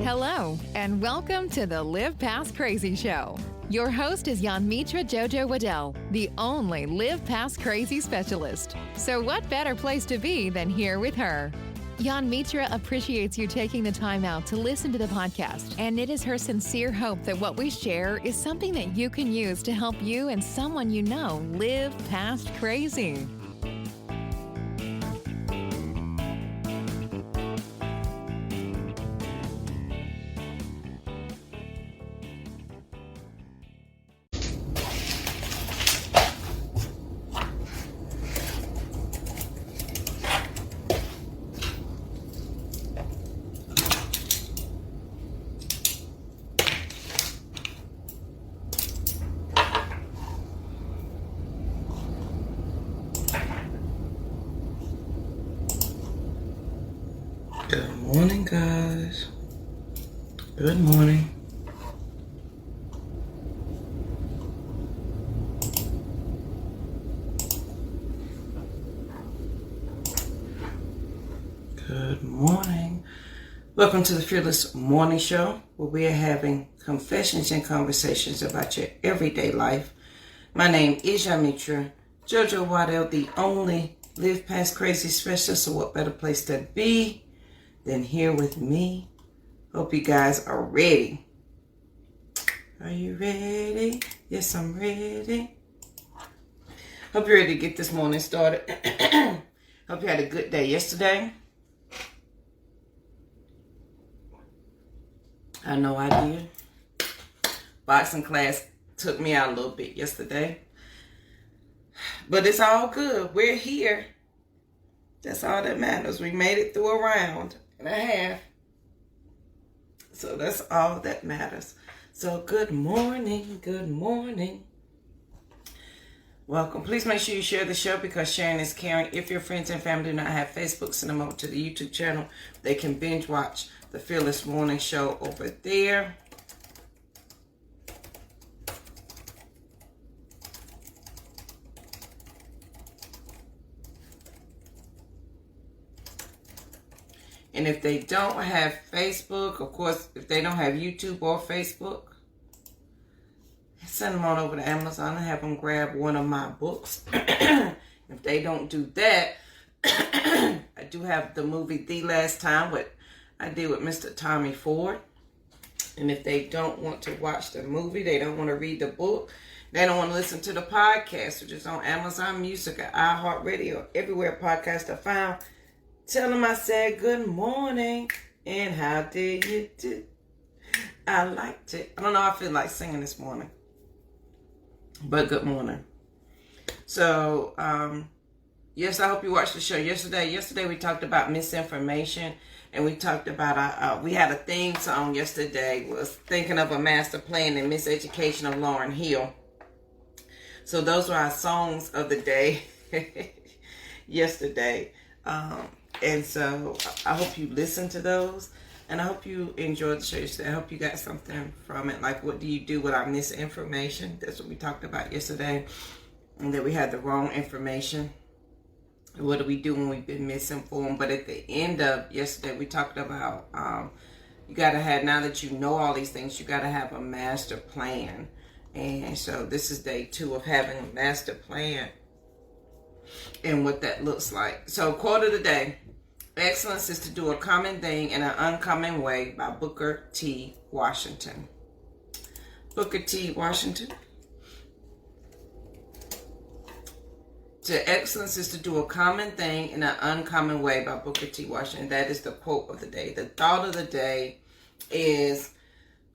Hello, and welcome to the Live Past Crazy Show. Your host is Mitra Jojo Waddell, the only Live Past Crazy specialist. So what better place to be than here with her? Mitra appreciates you taking the time out to listen to the podcast, and it is her sincere hope that what we share is something that you can use to help you and someone you know live past crazy. Good morning, guys. Good morning. Good morning. Welcome to the Fearless Morning Show, where we are having confessions and conversations about your everyday life. My name is Mitra Jojo Waddell, the only Live Past Crazy specialist. So what better place to be than here with me? Hope you guys are ready. Are you ready? Yes, I'm ready. Hope you're ready to get this morning started. Hope you had a good day yesterday. I know I did. Boxing class took me out a little bit yesterday. But it's all good. We're here. That's all that matters. We made it through a round and a half. So that's all that matters. So good morning. Good morning. Welcome. Please make sure you share the show because sharing is caring. If your friends and family do not have Facebook, send them over to the YouTube channel. They can binge watch the Fearless Morning Show over there. And if they don't have Facebook, of course, if they don't have YouTube or Facebook, send them on over to Amazon and have them grab one of my books. If they don't do that, I do have the movie The Last Time, what I did with Mr. Tommy Ford. And if they don't want to watch the movie, they don't want to read the book, they don't want to listen to the podcast, which is on Amazon Music or iHeartRadio, everywhere podcasts are found, tell them I said good morning and how did you do? I liked it. I don't know how I feel like singing this morning, but good morning. So, yes, I hope you watched the show yesterday. We talked about misinformation, and we talked about, we had a theme song yesterday, was Thinking of a Master Plan and Miseducation of Lauryn Hill. So those were our songs of the day yesterday. And so I hope you listened to those, and I hope you enjoyed the show yesterday. I hope you got something from it. Like, what do you do with our misinformation? That's what we talked about yesterday, and that we had the wrong information. What do we do when we've been misinformed? But at the end of yesterday, we talked about you got to have, now that you know all these things, you got to have a master plan. And so this is day 2 of having a master plan and what that looks like. So quote of the day: excellence is to do a common thing in an uncommon way, by Booker T. Washington. Booker T. Washington. To excellence is to do a common thing in an uncommon way, by Booker T. Washington. That is the quote of the day. The thought of the day is,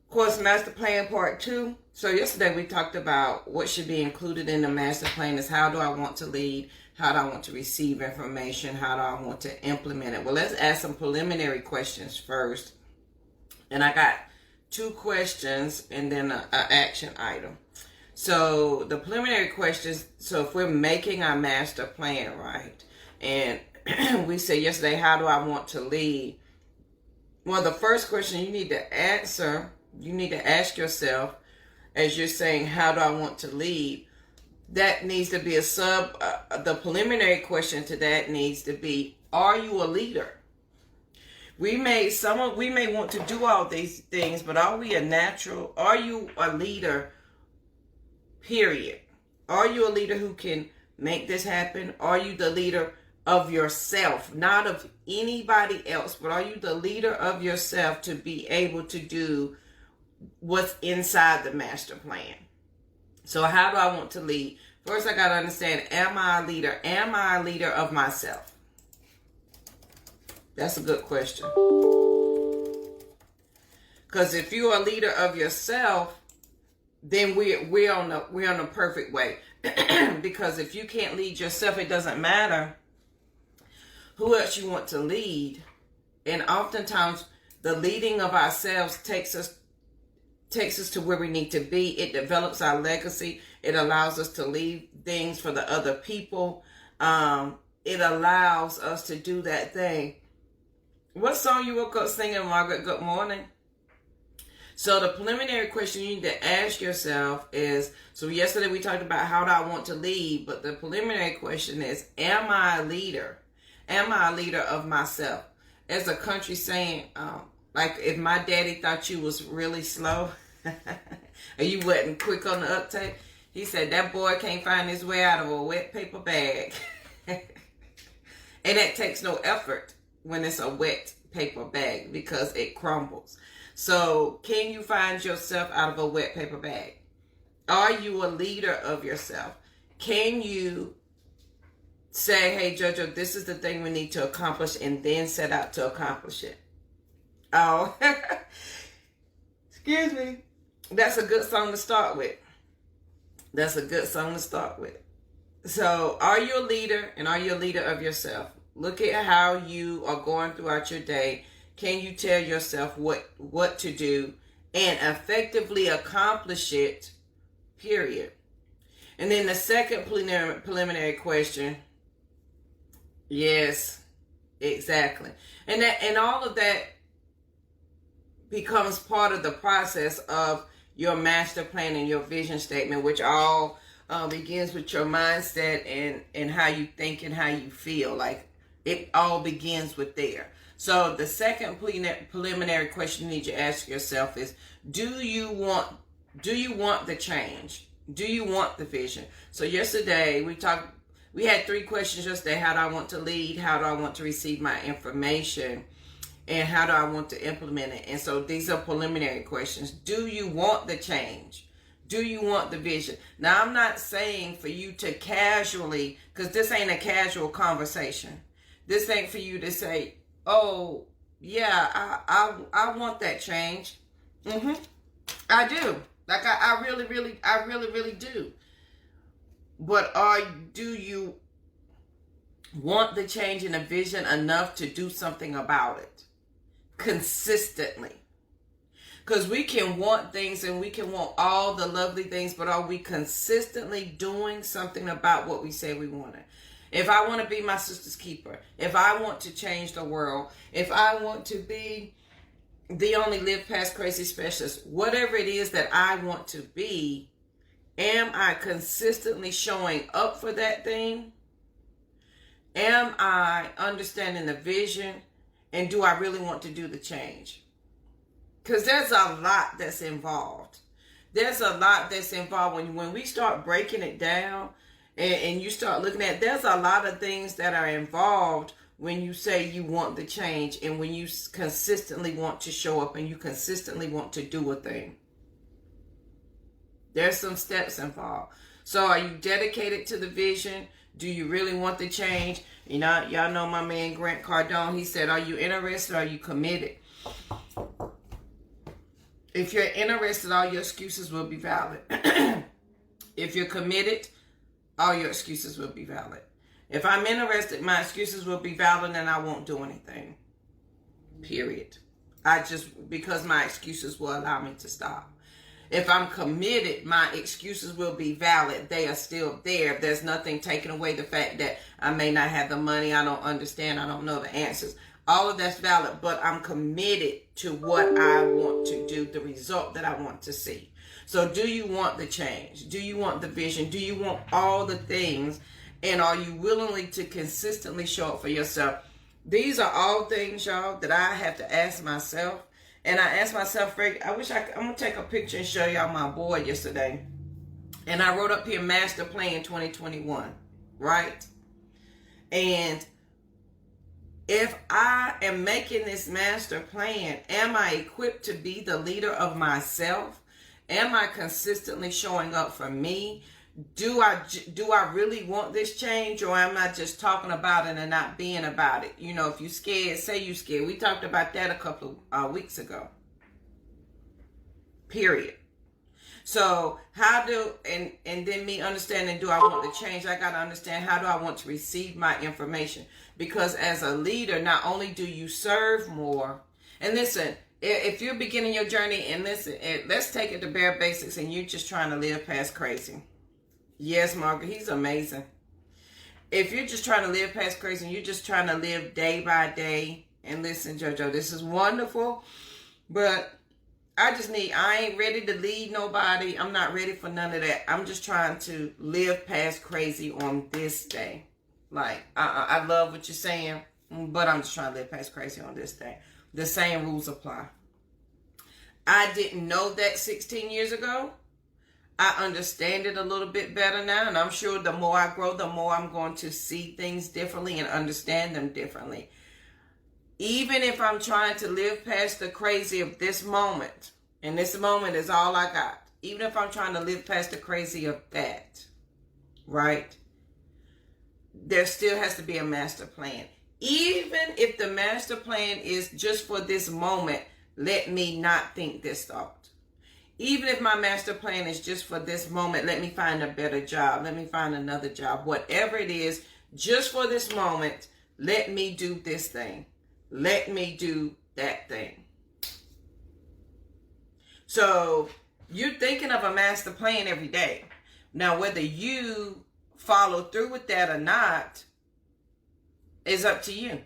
of course, master plan part 2. So yesterday we talked about what should be included in the master plan is how do I want to lead? How do I want to receive information? How do I want to implement it? Well, let's ask some preliminary questions first. And I got 2 questions and then an action item. So the preliminary questions, so if we're making our master plan, right? And we said yesterday, how do I want to lead? Well, the first question you need to answer, you need to ask yourself, as you're saying, how do I want to lead? That needs to be the preliminary question to that needs to be, are you a leader? We may want to do all these things, but are you a leader, period? Are you a leader who can make this happen? Are you the leader of yourself, not of anybody else, but are you the leader of yourself to be able to do what's inside the master plan? So how do I want to lead? First, I got to understand, am I a leader? Am I a leader of myself? That's a good question. Because if you're a leader of yourself, then we're on the perfect way. Because if you can't lead yourself, it doesn't matter who else you want to lead. And oftentimes, the leading of ourselves takes us to where we need to be. It develops our legacy. It allows us to leave things for the other people. It allows us to do that thing. What song you woke up singing, Margaret? Good morning. So the preliminary question you need to ask yourself is, so yesterday we talked about how do I want to lead, but the preliminary question is, am I a leader? Am I a leader of myself? As a country saying, like if my daddy thought you was really slow, or you wasn't quick on the uptake, he said that boy can't find his way out of a wet paper bag. And that takes no effort when it's a wet paper bag because it crumbles. So can you find yourself out of a wet paper bag? Are you a leader of yourself? Can you say, hey, Jojo, this is the thing we need to accomplish, and then set out to accomplish it? Oh, excuse me. That's a good song to start with. That's a good song to start with. So are you a leader, and are you a leader of yourself? Look at how you are going throughout your day. Can you tell yourself what to do and effectively accomplish it, period? And then the second preliminary question, yes, exactly. And all of that becomes part of the process of your master plan and your vision statement, which all begins with your mindset and how you think and how you feel. Like, it all begins with there. So the second preliminary question you need to ask yourself is, do you want the change? Do you want the vision? So yesterday we had 3 questions yesterday. How do I want to lead? How do I want to receive my information? And how do I want to implement it? And so these are preliminary questions. Do you want the change? Do you want the vision? Now, I'm not saying for you to casually, because this ain't a casual conversation. This ain't for you to say, oh, yeah, I want that change. I do. Like, I really do. But do you want the change and the vision enough to do something about it consistently? Because we can want things and we can want all the lovely things, but are we consistently doing something about what we say we want it? If I want to be my sister's keeper, if I want to change the world, if I want to be the only Live Past Crazy specialist, whatever it is that I want to be, am I consistently showing up for that thing? Am I understanding the vision? And do I really want to do the change? Because there's a lot that's involved. There's a lot that's involved. When we start breaking it down and you start looking at, there's a lot of things that are involved when you say you want the change and when you consistently want to show up and you consistently want to do a thing. There's some steps involved. So are you dedicated to the vision? Do you really want the change? You know, y'all know my man Grant Cardone. He said, are you interested or are you committed? If you're interested, all your excuses will be valid. If you're committed, all your excuses will be valid. If I'm interested, my excuses will be valid and I won't do anything. Period. Because my excuses will allow me to stop. If I'm committed, my excuses will be valid. They are still there. There's nothing taking away the fact that I may not have the money. I don't understand. I don't know the answers. All of that's valid, but I'm committed to what I want to do, the result that I want to see. So do you want the change? Do you want the vision? Do you want all the things? And are you willing to consistently show up for yourself? These are all things, y'all, that I have to ask myself. And I asked myself, I'm going to take a picture and show y'all my board yesterday. And I wrote up here, Master Plan 2021, right? And if I am making this master plan, am I equipped to be the leader of myself? Am I consistently showing up for me? Do I really want this change, or am I just talking about it and not being about it? You know, if you scared, say you scared. We talked about that a couple of weeks ago. Period. So and then me understanding, do I want to change? I got to understand, how do I want to receive my information? Because as a leader, not only do you serve more, and listen, if you're beginning your journey, and listen, let's take it to bare basics, and you're just trying to live past crazy. Yes, Margaret, he's amazing. If you're just trying to live past crazy, and you're just trying to live day by day, and listen, JoJo, this is wonderful, but I ain't ready to lead nobody. I'm not ready for none of that. I'm just trying to live past crazy on this day. Like, I love what you're saying, but I'm just trying to live past crazy on this day. The same rules apply. I didn't know that 16 years ago. I understand it a little bit better now, and I'm sure the more I grow, the more I'm going to see things differently and understand them differently. Even if I'm trying to live past the crazy of this moment, and this moment is all I got, even if I'm trying to live past the crazy of that, right? There still has to be a master plan. Even if the master plan is just for this moment, let me not think this thought. Even if my master plan is just for this moment, let me find a better job. Let me find another job. Whatever it is, just for this moment, let me do this thing. Let me do that thing. So you're thinking of a master plan every day. Now, whether you follow through with that or not is up to you.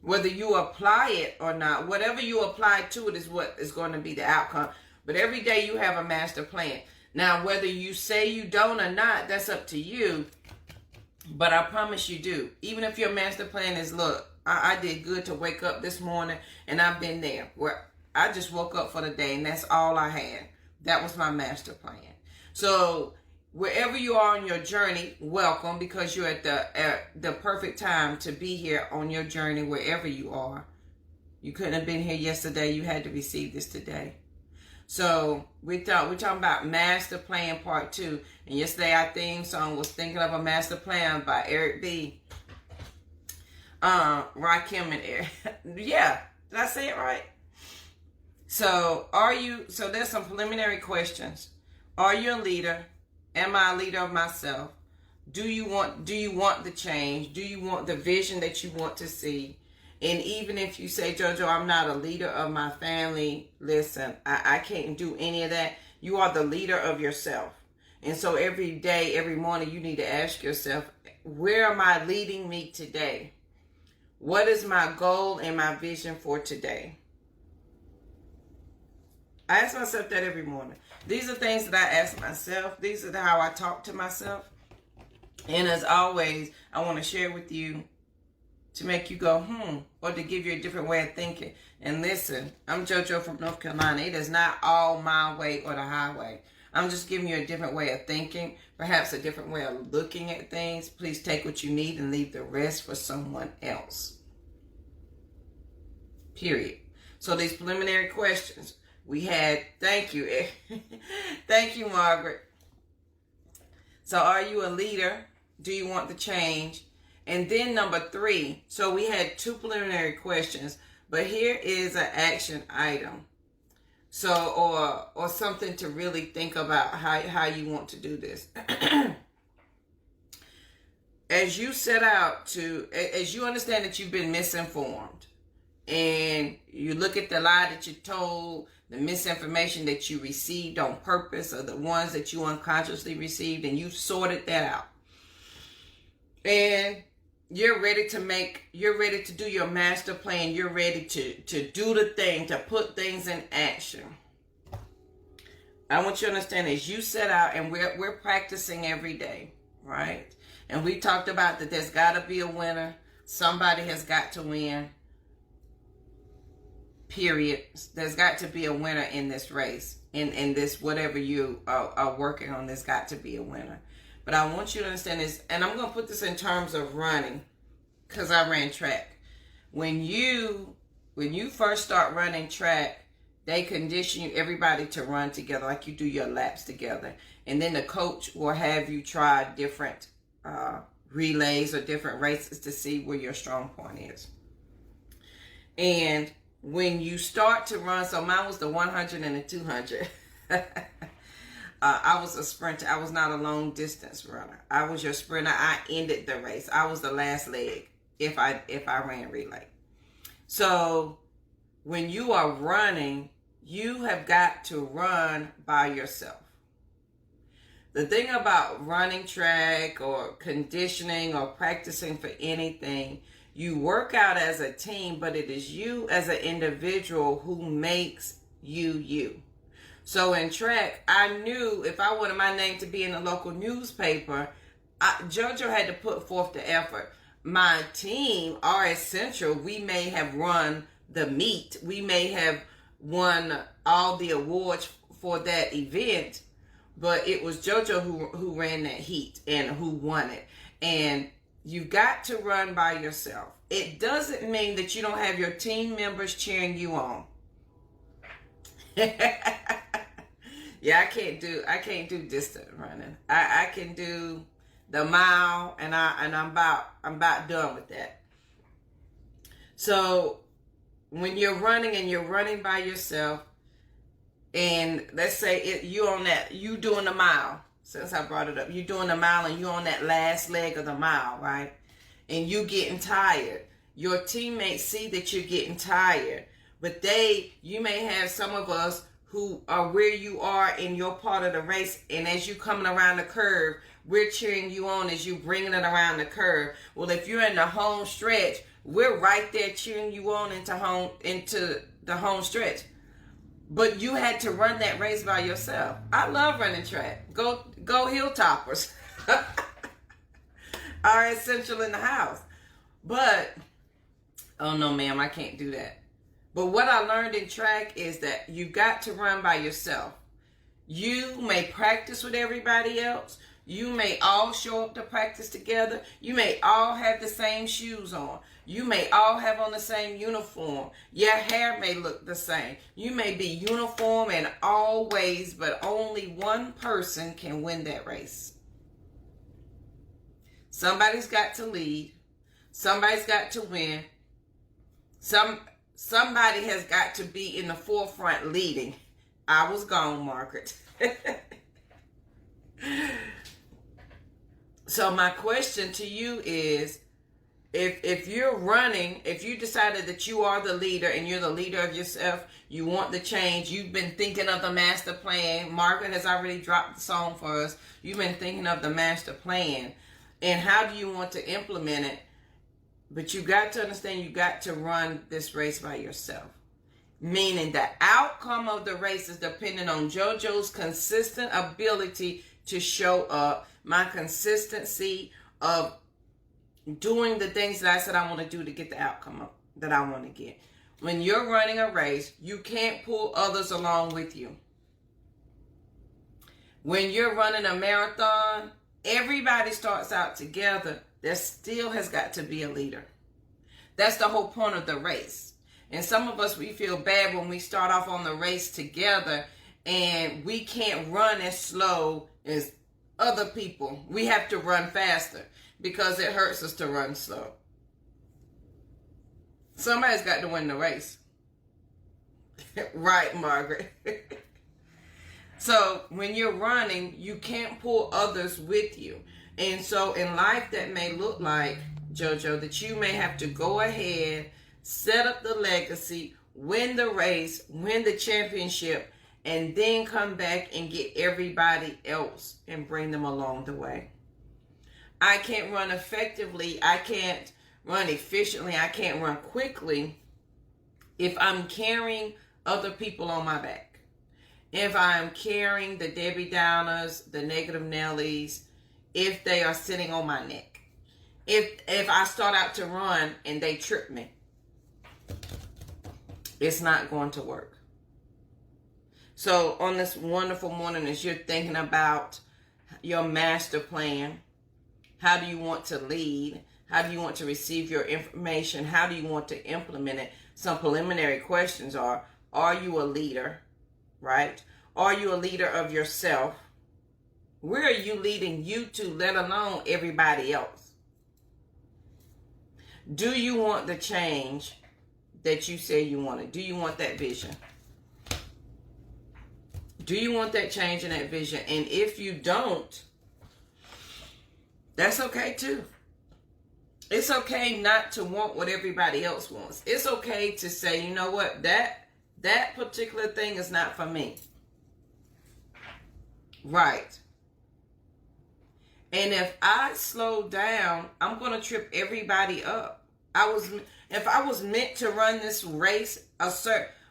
Whether you apply it or not, whatever you apply to it is what is going to be the outcome. But every day you have a master plan. Now, whether you say you don't or not, that's up to you. But I promise you do. Even if your master plan is, look, I did good to wake up this morning, and I've been there where I just woke up for the day, and that's all I had. That was my master plan. So wherever you are on your journey, welcome, because you're at the perfect time to be here on your journey wherever you are. You couldn't have been here yesterday. You had to receive this today. So we're talking about Master Plan Part 2. And yesterday our theme song was Thinking of a Master Plan by Eric B. Rahkem and Eric. Yeah, did I say it right? So there's some preliminary questions. Are you a leader? Am I a leader of myself? Do you want the change? Do you want the vision that you want to see? And even if you say, JoJo, I'm not a leader of my family, listen, I can't do any of that. You are the leader of yourself. And so every day, every morning, you need to ask yourself, where am I leading me today? What is my goal and my vision for today? I ask myself that every morning. These are things that I ask myself. These are how I talk to myself. And as always, I want to share with you to make you go, or to give you a different way of thinking. And listen, I'm JoJo from North Carolina. It is not all my way or the highway. I'm just giving you a different way of thinking, perhaps a different way of looking at things. Please take what you need and leave the rest for someone else. Period. So these preliminary questions we had, thank you. Thank you, Margaret. So are you a leader? Do you want the change? And then number 3, so we had 2 preliminary questions, but here is an action item. So, or something to really think about how you want to do this. As you set out as you understand that you've been misinformed, and you look at the lie that you told, the misinformation that you received on purpose, or the ones that you unconsciously received, and you've sorted that out. And you're ready to do your master plan. You're ready to do the thing, to put things in action. I want you to understand, as you set out, and we're practicing every day, right? And we talked about that there's got to be a winner. Somebody has got to win. Period. There's got to be a winner in this race. In this, whatever you are working on, there's got to be a winner. But I want you to understand this, and I'm going to put this in terms of running, because I ran track. When you first start running track, they condition you, everybody, to run together, like you do your laps together. And then the coach will have you try different relays or different races to see where your strong point is. And when you start to run, so mine was the 100 and the 200. I was a sprinter. I was not a long distance runner. I was your sprinter. I ended the race. I was the last leg if I ran relay. So when you are running, you have got to run by yourself. The thing about running track or conditioning or practicing for anything, you work out as a team, but it is you as an individual who makes you you. So in track, I knew if I wanted my name to be in the local newspaper, JoJo had to put forth the effort. My team, RS Central, we may have run the meet. We may have won all the awards for that event, but it was JoJo who ran that heat and who won it. And you got to run by yourself. It doesn't mean that you don't have your team members cheering you on. Yeah, I can't do distant running. I can do the mile, and I'm about done with that. So when you're running and you're running by yourself, and let's say you doing the mile. Since I brought it up, you're doing the mile and you're on that last leg of the mile, right? And you getting tired. Your teammates see that you're getting tired, but you may have some of us who are where you are in your part of the race, and as you coming around the curve, we're cheering you on as you bringing it around the curve. Well, if you're in the home stretch, we're right there cheering you on into the home stretch. But you had to run that race by yourself. I love running track. Go Hilltoppers. RS Central in the house. But, oh no ma'am, I can't do that. But what I learned in track is that you got to run by yourself. You may practice with everybody else. You may all show up to practice together. You may all have the same shoes on. You may all have on the same uniform. Your hair may look the same. You may be uniform in all ways, but only one person can win that race. Somebody's got to lead. Somebody's got to win. Somebody has got to be in the forefront leading. I was gone, Margaret. So my question to you is, if you're running, if you decided that you are the leader and you're the leader of yourself, you want the change, you've been thinking of the master plan. Margaret has already dropped the song for us. You've been thinking of the master plan. And how do you want to implement it? But you got to understand, you got to run this race by yourself. Meaning the outcome of the race is dependent on JoJo's consistent ability to show up, my consistency of doing the things that I said I want to do to get the outcome that I want to get. When you're running a race, you can't pull others along with you. When you're running a marathon, everybody starts out together. There still has got to be a leader. That's the whole point of the race. And some of us, we feel bad when we start off on the race together and we can't run as slow as other people. We have to run faster because it hurts us to run slow. Somebody's got to win the race. Right, Margaret? So when you're running, you can't pull others with you. And so in life, that may look like, JoJo, that you may have to go ahead, set up the legacy, win the race, win the championship, and then come back and get everybody else and bring them along the way. I can't run effectively. I can't run efficiently. I can't run quickly if I'm carrying other people on my back. If I'm carrying the Debbie Downers, the negative Nellies, if they are sitting on my neck. If I start out to run and they trip me, it's not going to work. So on this wonderful morning, as you're thinking about your master plan, how do you want to lead? How do you want to receive your information? How do you want to implement it? Some preliminary questions are you a leader, right? Are you a leader of yourself? Where are you leading you to, let alone everybody else? Do you want the change that you say you wanted? Do you want that vision? Do you want that change in that vision? And if you don't, that's okay too. It's okay not to want what everybody else wants. It's okay to say, you know what, that particular thing is not for me. Right. And if I slow down, I'm going to trip everybody up. If I was meant to run this race,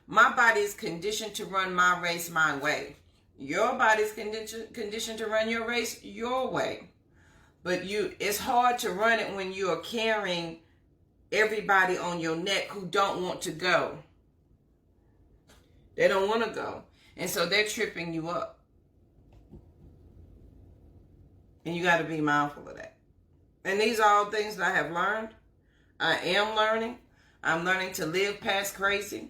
my body is conditioned to run my race my way. Your body's conditioned to run your race your way. But it's hard to run it when you are carrying everybody on your neck who don't want to go. They don't want to go. And so they're tripping you up. And you got to be mindful of that. And these are all things that I have learned. I am learning. I'm learning to live past crazy.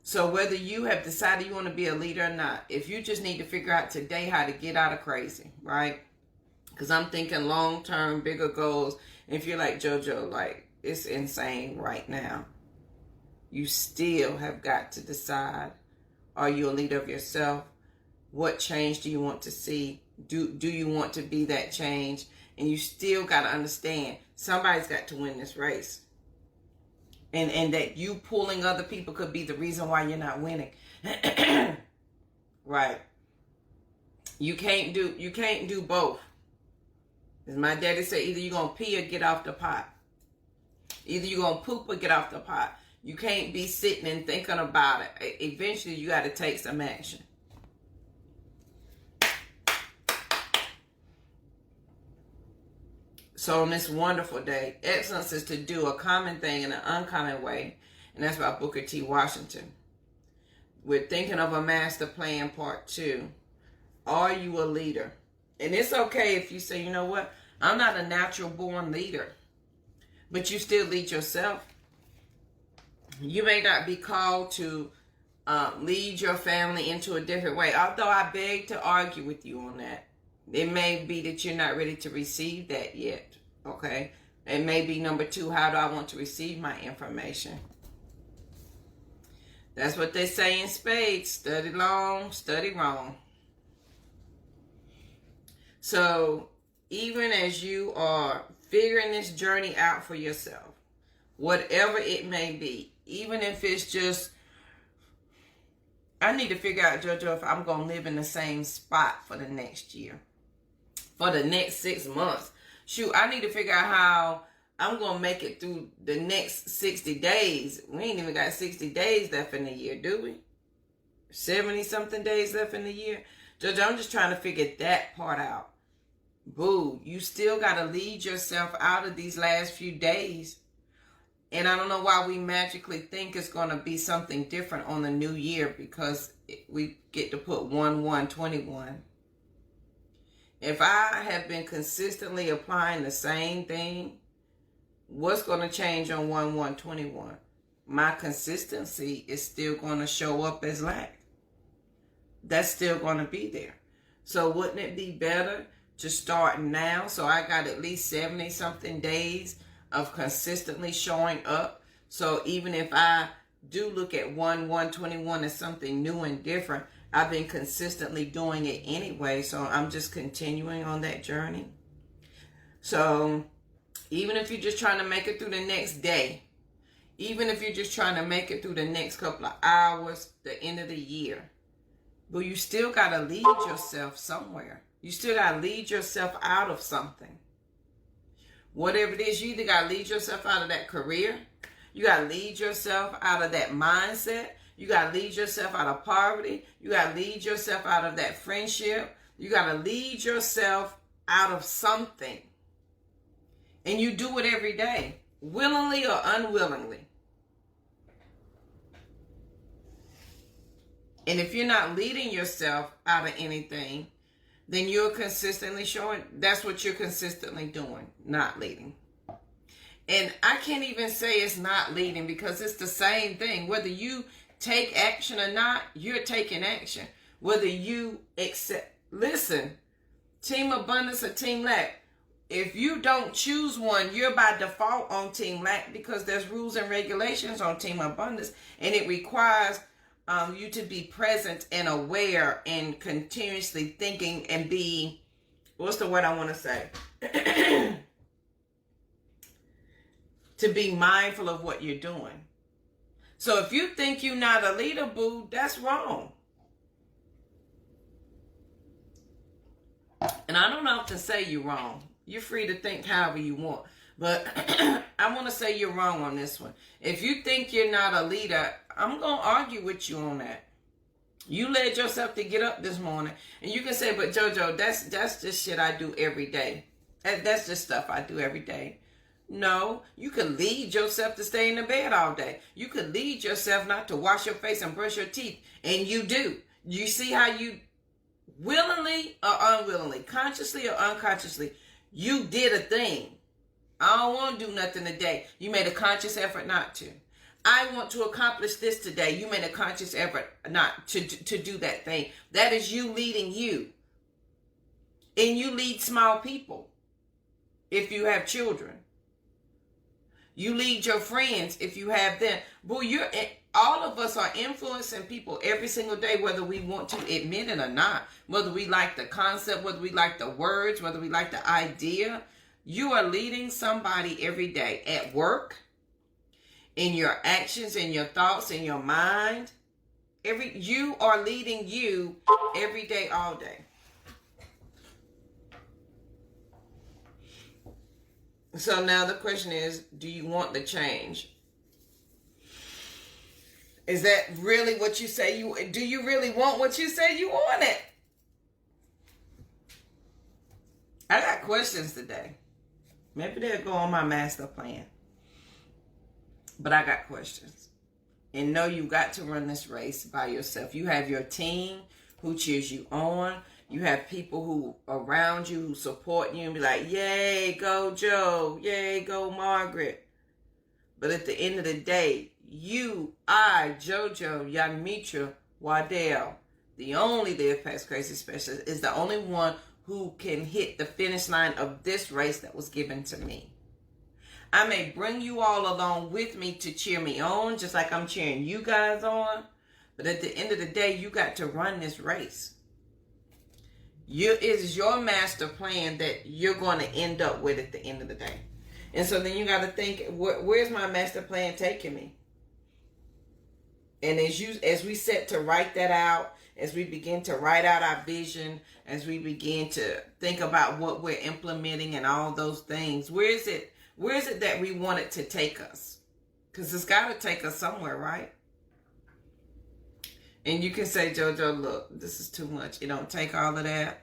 So whether you have decided you want to be a leader or not, if you just need to figure out today how to get out of crazy, right? Because I'm thinking long-term, bigger goals. And if you're like, JoJo, like, it's insane right now. You still have got to decide, are you a leader of yourself? What change do you want to see? Do you want to be that change? And you still got to understand, somebody's got to win this race. And that you pulling other people could be the reason why you're not winning. Right. You can't do both. As my daddy said, either you're going to pee or get off the pot. Either you're going to poop or get off the pot. You can't be sitting and thinking about it. Eventually, you got to take some action. So on this wonderful day, excellence is to do a common thing in an uncommon way. And that's by Booker T. Washington. We're thinking of a master plan part 2. Are you a leader? And it's okay if you say, you know what, I'm not a natural born leader. But you still lead yourself. You may not be called to lead your family into a different way. Although I beg to argue with you on that. It may be that you're not ready to receive that yet, okay? It may be number 2, how do I want to receive my information? That's what they say in spades. Study long, study wrong. So, even as you are figuring this journey out for yourself, whatever it may be, even if it's just, I need to figure out, JoJo, if I'm going to live in the same spot for the next year. For the next 6 months. Shoot, I need to figure out how I'm going to make it through the next 60 days. We ain't even got 60 days left in the year, do we? 70-something days left in the year. Judge, I'm just trying to figure that part out. Boo, you still got to lead yourself out of these last few days. And I don't know why we magically think it's going to be something different on the new year, because we get to put 1/1/21. If I have been consistently applying the same thing, what's going to change on 1/1/21? My consistency is still going to show up as lack. That's still going to be there. So wouldn't it be better to start now? So I got at least 70-something days of consistently showing up. So even if I do look at 1/1/21 as something new and different, I've been consistently doing it anyway, so I'm just continuing on that journey. So even if you're just trying to make it through the next day, even if you're just trying to make it through the next couple of hours, the end of the year, but you still got to lead yourself somewhere. You still got to lead yourself out of something. Whatever it is, you either got to lead yourself out of that career, you got to lead yourself out of that mindset, you got to lead yourself out of poverty. You got to lead yourself out of that friendship. You got to lead yourself out of something. And you do it every day, willingly or unwillingly. And if you're not leading yourself out of anything, then you're consistently showing that's what you're consistently doing, not leading. And I can't even say it's not leading because it's the same thing. Whether you take action or not, you're taking action. Whether you accept, listen, team abundance or team lack. If you don't choose one, you're by default on team lack because there's rules and regulations on team abundance, and it requires you to be present and aware and continuously thinking and be, what's the word I want to say? To be mindful of what you're doing. So if you think you're not a leader, boo, that's wrong. And I don't often say you're wrong. You're free to think however you want. But I want to say you're wrong on this one. If you think you're not a leader, I'm going to argue with you on that. You led yourself to get up this morning. And you can say, but JoJo, that's just shit I do every day. That's just stuff I do every day. No, you could lead yourself to stay in the bed all day. You could lead yourself not to wash your face and brush your teeth. And you do. You see how you willingly or unwillingly, consciously or unconsciously, you did a thing. I don't want to do nothing today. You made a conscious effort not to. I want to accomplish this today. You made a conscious effort not to do that thing. That is you leading you. And you lead small people if you have children. You lead your friends if you have them. Boy, all of us are influencing people every single day, whether we want to admit it or not. Whether we like the concept, whether we like the words, whether we like the idea. You are leading somebody every day at work, in your actions, in your thoughts, in your mind. You are leading you every day, all day. So now the question is, do you want the change? Is that really what you say do you really want what you say you want it? I got questions today. Maybe they'll go on my master plan. But I got questions. And know you got to run this race by yourself. You have your team who cheers you on. You have people who around you who support you and be like, yay, go Joe. Yay, go Margaret. But at the end of the day, JoJo, Yanmitra, Waddell, the only Live Past Crazy specialist, is the only one who can hit the finish line of this race that was given to me. I may bring you all along with me to cheer me on, just like I'm cheering you guys on. But at the end of the day, you got to run this race. It is your master plan that you're going to end up with at the end of the day. And so then you got to think, where's my master plan taking me? And as we set to write that out, as we begin to write out our vision, as we begin to think about what we're implementing and all those things, where is it that we want it to take us? Because it's got to take us somewhere, right? And you can say, JoJo, look, this is too much. It don't take all of that.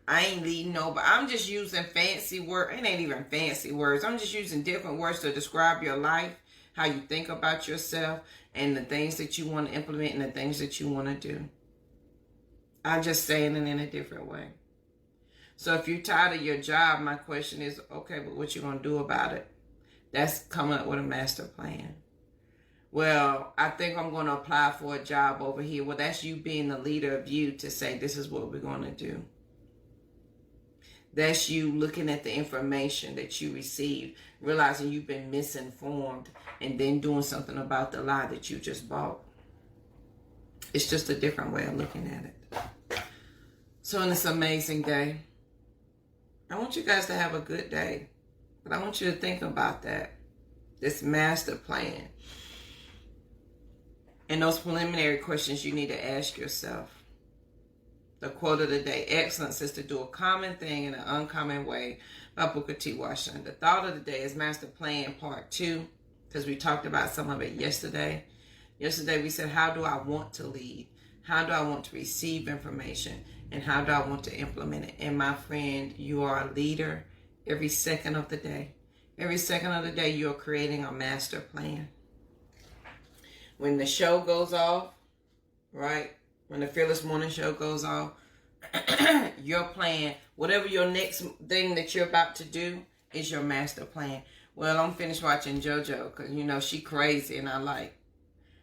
I ain't leading nobody. I'm just using fancy words. It ain't even fancy words. I'm just using different words to describe your life, how you think about yourself, and the things that you want to implement and the things that you want to do. I'm just saying it in a different way. So if you're tired of your job, my question is, okay, but what you going to do about it? That's coming up with a master plan. Well, I think I'm going to apply for a job over here. Well, that's you being the leader of you to say, this is what we're going to do. That's you looking at the information that you received, realizing you've been misinformed, and then doing something about the lie that you just bought. It's just a different way of looking at it. So on this amazing day, I want you guys to have a good day. But I want you to think about that. This master plan. And those preliminary questions you need to ask yourself. The quote of the day, excellence is to do a common thing in an uncommon way, by Booker T. Washington. The thought of the day is master plan part 2, because we talked about some of it yesterday. Yesterday we said, how do I want to lead? How do I want to receive information? And how do I want to implement it? And my friend, you are a leader every second of the day. Every second of the day, you're creating a master plan. When the show goes off, right? When the Fearless Morning Show goes off, your plan, whatever your next thing that you're about to do, is your master plan. Well, I'm finished watching JoJo because, you know, she crazy and I like.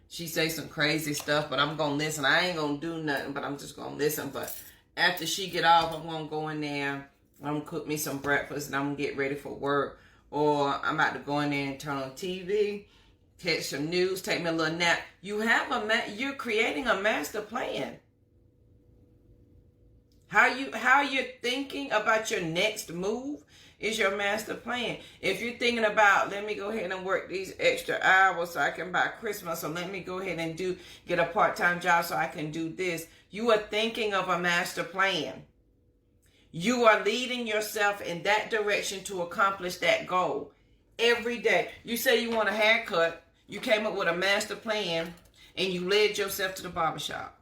She say some crazy stuff, but I'm going to listen. I ain't going to do nothing, but I'm just going to listen. But after she get off, I'm going to go in there. I'm going to cook me some breakfast and I'm going to get ready for work. Or I'm about to go in there and turn on TV, catch some news, take me a little nap. You're creating a master plan. How you're thinking about your next move is your master plan. If you're thinking about, let me go ahead and work these extra hours so I can buy Christmas, or let me go ahead and get a part-time job so I can do this, you are thinking of a master plan. You are leading yourself in that direction to accomplish that goal every day. You say you want a haircut, you came up with a master plan, and you led yourself to the barbershop.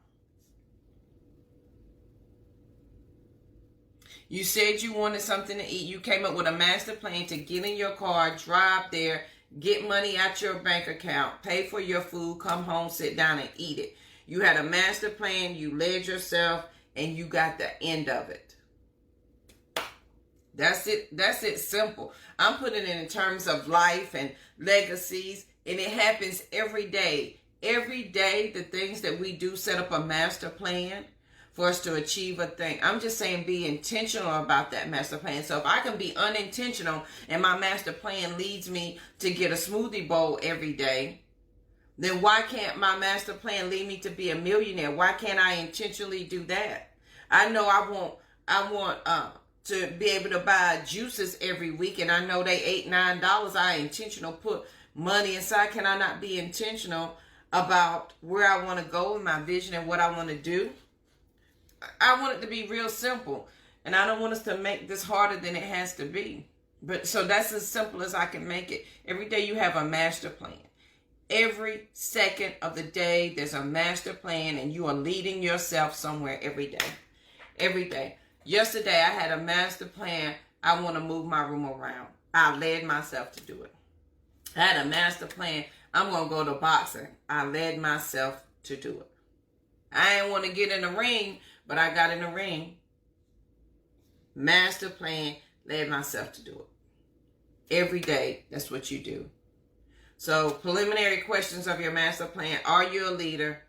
You said you wanted something to eat. You came up with a master plan to get in your car, drive there, get money out your bank account, pay for your food, come home, sit down and eat it. You had a master plan, you led yourself, and you got the end of it. That's it. That's it. Simple. I'm putting it in terms of life and legacies, and it happens every day. Every day, the things that we do set up a master plan for us to achieve a thing. I'm just saying be intentional about that master plan. So if I can be unintentional and my master plan leads me to get a smoothie bowl every day, then why can't my master plan lead me to be a millionaire? Why can't I intentionally do that? I know I want to be able to buy juices every week, and I know they $8-9. I intentional put money inside. Can I not be intentional about where I want to go and my vision and what I want to do? I want it to be real simple, and I don't want us to make this harder than it has to be. But so that's as simple as I can make it. Every day you have a master plan. Every second of the day there's a master plan, and you are leading yourself somewhere every day. Every day. Yesterday I had a master plan. I want to move my room around. I led myself to do it. I had a master plan. I'm going to go to boxing. I led myself to do it. I didn't want to get in the ring, but I got in the ring. Master plan, led myself to do it. Every day, that's what you do. So, preliminary questions of your master plan. Are you a leader?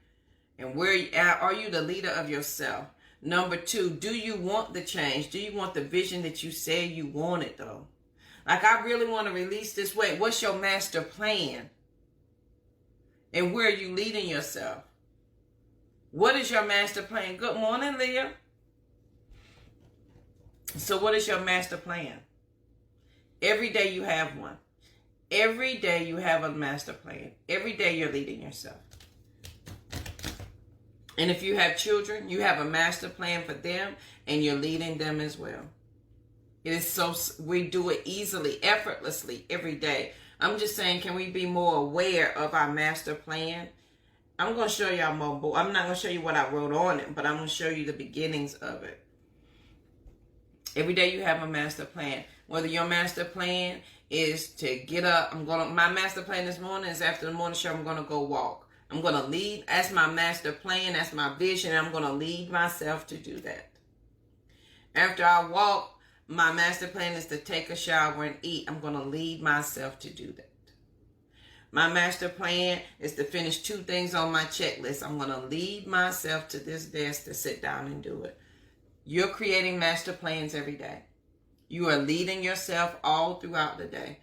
And are you the leader of yourself? Number 2, do you want the change? Do you want the vision that you said you wanted, though? Like, I really want to release this weight. What's your master plan? And where are you leading yourself? What is your master plan? Good morning, Leah. So what is your master plan? Every day you have one. Every day you have a master plan. Every day you're leading yourself. And if you have children, you have a master plan for them, and you're leading them as well. It is we do it easily, effortlessly every day. I'm just saying, can we be more aware of our master plan? I'm going to show y'all more. I'm not going to show you what I wrote on it, but I'm going to show you the beginnings of it. Every day you have a master plan. Whether your master plan is to get up. My master plan this morning is after the morning show, I'm going to go walk. I'm going to lead. That's my master plan. That's my vision. I'm going to lead myself to do that. After I walk, my master plan is to take a shower and eat. I'm going to lead myself to do that. My master plan is to finish 2 things on my checklist. I'm going to lead myself to this desk to sit down and do it. You're creating master plans every day. You are leading yourself all throughout the day.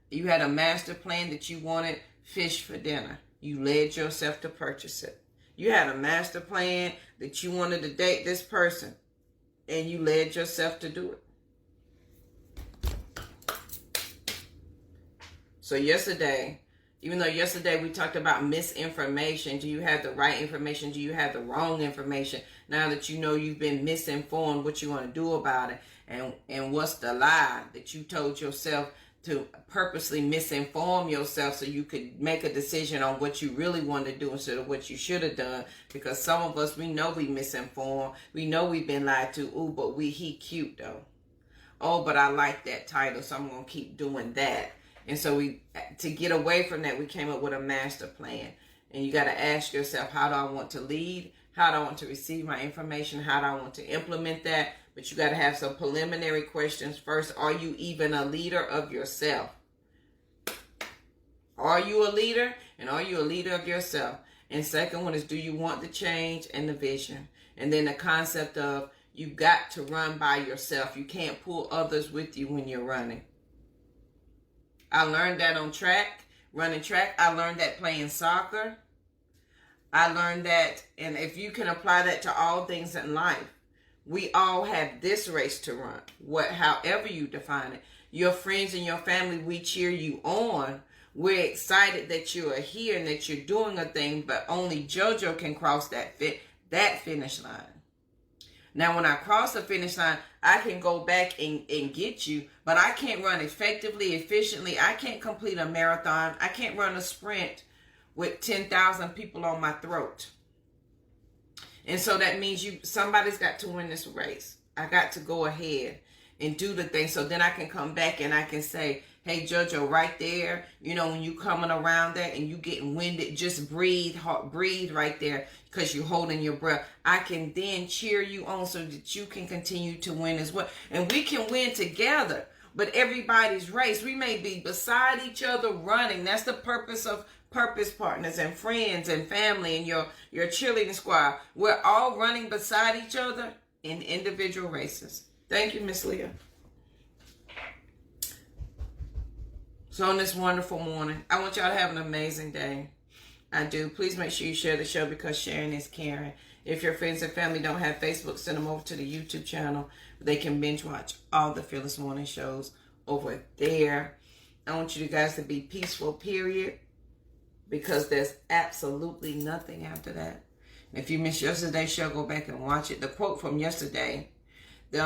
You had a master plan that you wanted fish for dinner. You led yourself to purchase it. You had a master plan that you wanted to date this person, and you led yourself to do it. So yesterday, even though yesterday we talked about misinformation, do you have the right information? Do you have the wrong information? Now that you know you've been misinformed, what you want to do about it, and what's the lie that you told yourself to purposely misinform yourself so you could make a decision on what you really wanted to do instead of what you should have done. Because some of us, we know we misinformed. We know we've been lied to. Ooh, but he cute though. oh, but I like that title, so I'm going to keep doing that. And so to get away from that, we came up with a master plan. And you got to ask yourself, how do I want to lead? How do I want to receive my information? How do I want to implement that? But you got to have some preliminary questions first. Are you even a leader of yourself? Are you a leader? And are you a leader of yourself? And second one is, do you want the change and the vision? And then the concept of, you got to run by yourself. You can't pull others with you when you're running. I learned that on track, running track. I learned that playing soccer. I learned that, and if you can apply that to all things in life, we all have this race to run. However you define it. Your friends and your family, we cheer you on. We're excited that you are here and that you're doing a thing, but only JoJo can cross that finish line. Now, when I cross the finish line, I can go back and get you, but I can't run effectively, efficiently. I can't complete a marathon. I can't run a sprint with 10,000 people on my throat. And so that means somebody's got to win this race. I got to go ahead and do the thing. So then I can come back and I can say, hey, JoJo, right there, when you coming around that and you getting winded, just breathe right there because you're holding your breath. I can then cheer you on so that you can continue to win as well. And we can win together, but everybody's race. We may be beside each other running. That's the purpose of purpose partners and friends and family and your cheerleading squad. We're all running beside each other in individual races. Thank you, Miss Leah. So on this wonderful morning, I want y'all to have an amazing day. I do. Please make sure you share the show because sharing is caring. If your friends and family don't have Facebook, send them over to the YouTube channel. They can binge watch all the Fearless Morning shows over there. I want you guys to be peaceful, period, because there's absolutely nothing after that. If you missed yesterday's show, go back and watch it. The quote from yesterday, the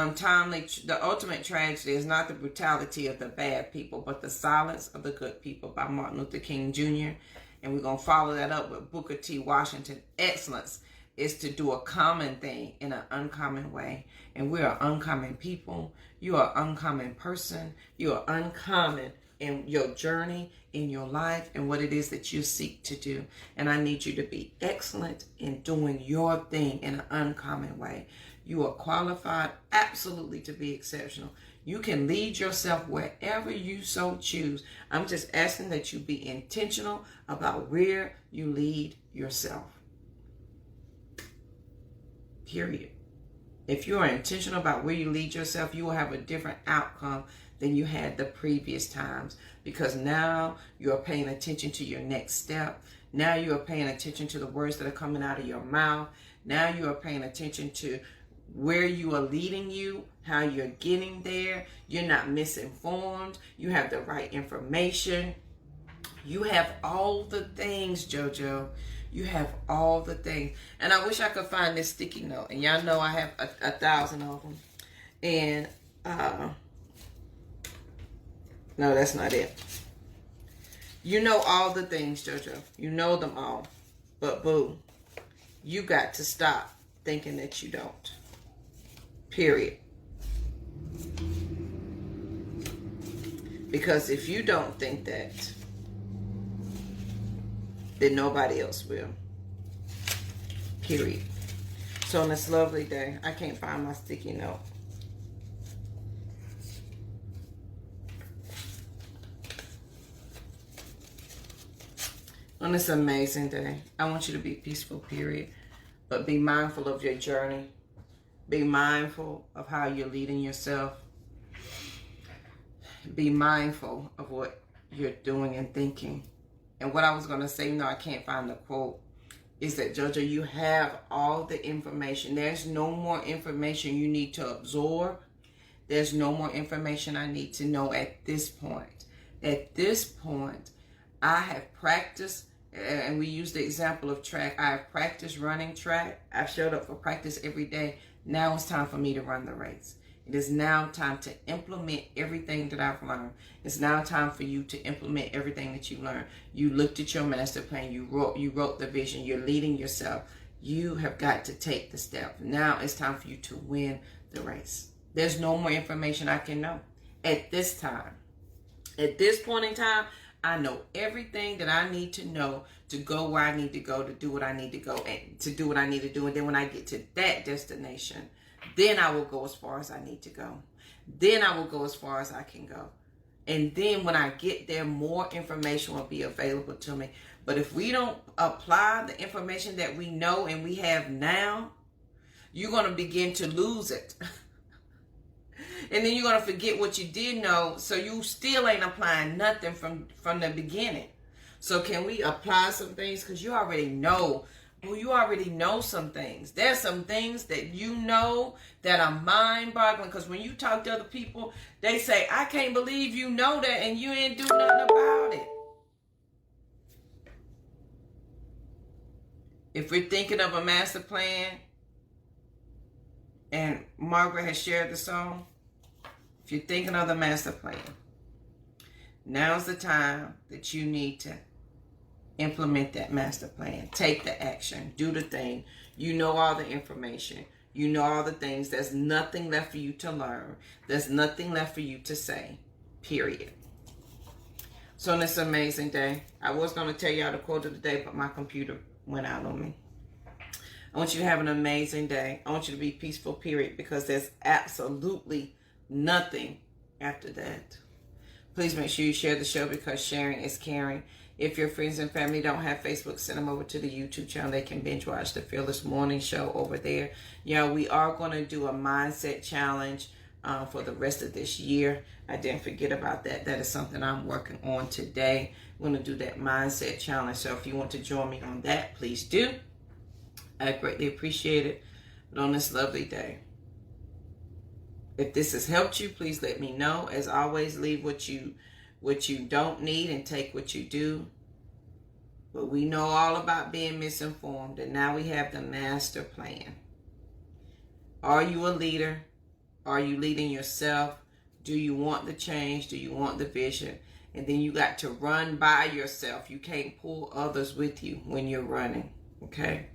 ultimate tragedy is not the brutality of the bad people, but the silence of the good people, by Martin Luther King Jr. And we're going to follow that up with Booker T. Washington. Excellence is to do a common thing in an uncommon way. And we are uncommon people. You are an uncommon person. You are uncommon in your journey, in your life, and what it is that you seek to do. And I need you to be excellent in doing your thing in an uncommon way. You are qualified absolutely to be exceptional. You can lead yourself wherever you so choose. I'm just asking that you be intentional about where you lead yourself. Period. If you are intentional about where you lead yourself, you will have a different outcome than you had the previous times, because now you are paying attention to your next step. Now you are paying attention to the words that are coming out of your mouth. Now you are paying attention to where you are leading you, how you're getting there. You're not misinformed. You have the right information. You have all the things, JoJo. You have all the things. And I wish I could find this sticky note. And y'all know I have 1,000 of them. And, no, that's not it. You know all the things, JoJo. You know them all. But, boo, you got to stop thinking that you don't. Period. Because if you don't think that, then nobody else will. Period. So on this lovely day, I can't find my sticky note. On this amazing day, I want you to be peaceful, period. But be mindful of your journey. Be mindful of how you're leading yourself. Be mindful of what you're doing and thinking. And what I was going to say, no, I can't find the quote, is that, JoJo, you have all the information. There's no more information you need to absorb. There's no more information I need to know at this point. At this point, I have practiced, and we use the example of track. I have practiced running track. I've showed up for practice every day. Now it's time for me to run the race. It is now time to implement everything that I've learned. It's now time for you to implement everything that you learned. You looked at your master plan. You wrote the vision. You're leading yourself. You have got to take the step. Now it's time for you to win the race. There's no more information I can know at this time. At this point in time, I know everything that I need to know to go where I need to go, to do what I need to go, and to do what I need to do. And then when I get to that destination, then I will go as far as I need to go. Then I will go as far as I can go. And then when I get there, more information will be available to me. But if we don't apply the information that we know and we have now, you're going to begin to lose it. And then you're going to forget what you did know. So you still ain't applying nothing from the beginning. So can we apply some things? Because you already know. Well, you already know some things. There's some things that you know that are mind-boggling. Because when you talk to other people, they say, I can't believe you know that and you ain't do nothing about it. If we're thinking of a master plan, and Margaret has shared the song, if you're thinking of the master plan, now's the time that you need to implement that master plan. Take the action. Do the thing. You know all the information. You know all the things. There's nothing left for you to learn. There's nothing left for you to say. Period. So on this amazing day, I was going to tell y'all the quote of the day, but my computer went out on me. I want you to have an amazing day. I want you to be peaceful, period, because there's absolutely nothing after that. Please make sure you share the show because sharing is caring. If your friends and family don't have Facebook, send them over to the YouTube channel. They can binge watch the Fearless Morning Show over there. We are going to do a mindset challenge for the rest of this year. I didn't forget about that. That is something I'm working on today. We're going to do that mindset challenge. So if you want to join me on that, please do. I greatly appreciate it. But on this lovely day, if this has helped you, please let me know. As always, leave what you don't need and take what you do. But we know all about being misinformed, and now we have the master plan. Are you a leader? Are you leading yourself? Do you want the change? Do you want the vision? And then you got to run by yourself. You can't pull others with you when you're running, okay?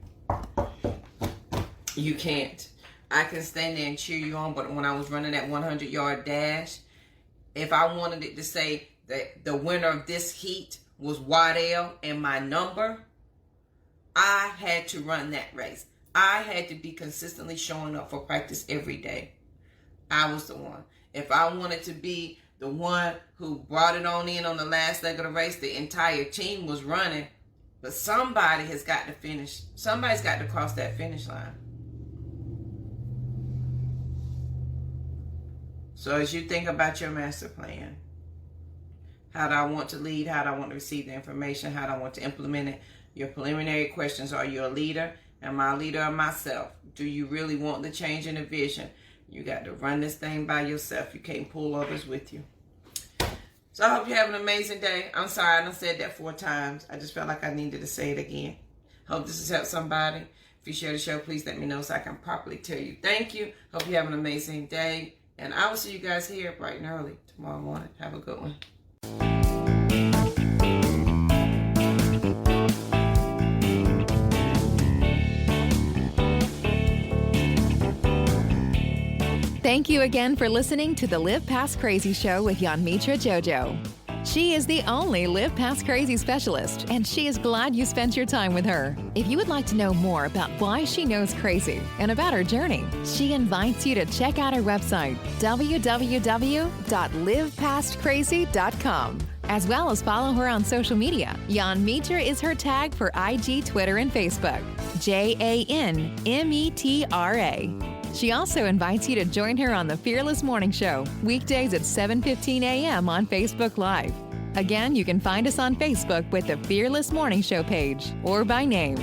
You can't. I can stand there and cheer you on, but when I was running that 100-yard dash, if I wanted it to say that the winner of this heat was Waddell and my number, I had to run that race. I had to be consistently showing up for practice every day. I was the one. If I wanted to be the one who brought it on in on the last leg of the race, the entire team was running, but somebody has got to finish. Somebody's got to cross that finish line. So as you think about your master plan, how do I want to lead? How do I want to receive the information? How do I want to implement it? Your preliminary questions: are you a leader? Am I a leader of myself? Do you really want the change in the vision? You got to run this thing by yourself. You can't pull others with you. So I hope you have an amazing day. I'm sorry I done said that 4 times. I just felt like I needed to say it again. Hope this has helped somebody. If you share the show, please let me know so I can properly tell you thank you. Hope you have an amazing day. And I will see you guys here bright and early tomorrow morning. Have a good one. Thank you again for listening to the Live Past Crazy Show with Mitra Jojo. She is the only Live Past Crazy specialist, and she is glad you spent your time with her. If you would like to know more about why she knows crazy and about her journey, she invites you to check out her website, www.livepastcrazy.com, as well as follow her on social media. Mitra is her tag for IG, Twitter, and Facebook, JANMETRA. She also invites you to join her on the Fearless Morning Show, weekdays at 7:15 a.m. on Facebook Live. Again, you can find us on Facebook with the Fearless Morning Show page or by name.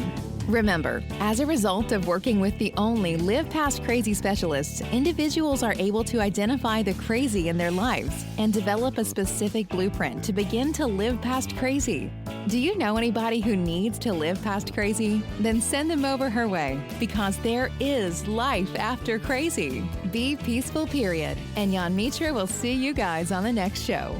Remember, as a result of working with the only Live Past Crazy specialists, individuals are able to identify the crazy in their lives and develop a specific blueprint to begin to live past crazy. Do you know anybody who needs to live past crazy? Then send them over her way, because there is life after crazy. Be peaceful, period. And Mitra will see you guys on the next show.